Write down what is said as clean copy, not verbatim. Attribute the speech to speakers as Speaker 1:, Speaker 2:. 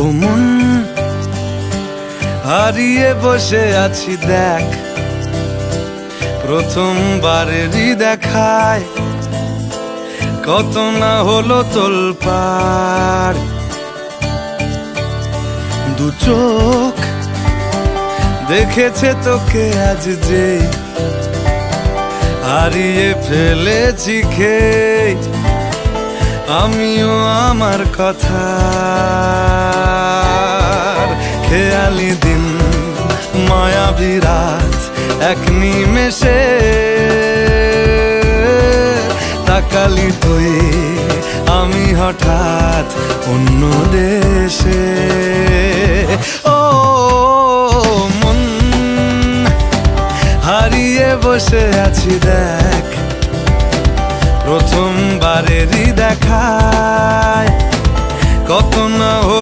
Speaker 1: ও মন, হারিয়ে বসে আছি দেখ, প্রথমবারেরই দেখায় কত না হলো তোলপাড়। দু চোখ দেখেছে তোকে আজ যেই, হারিয়ে ফেলেছি খেই আমিও আমার কথা। খেয়ালি দিন মায়াবী রাত এক নিমেষে, তাকালি তুই আমি হঠাৎ অন্য দেশে। ও মন, হারিয়ে বসে আছি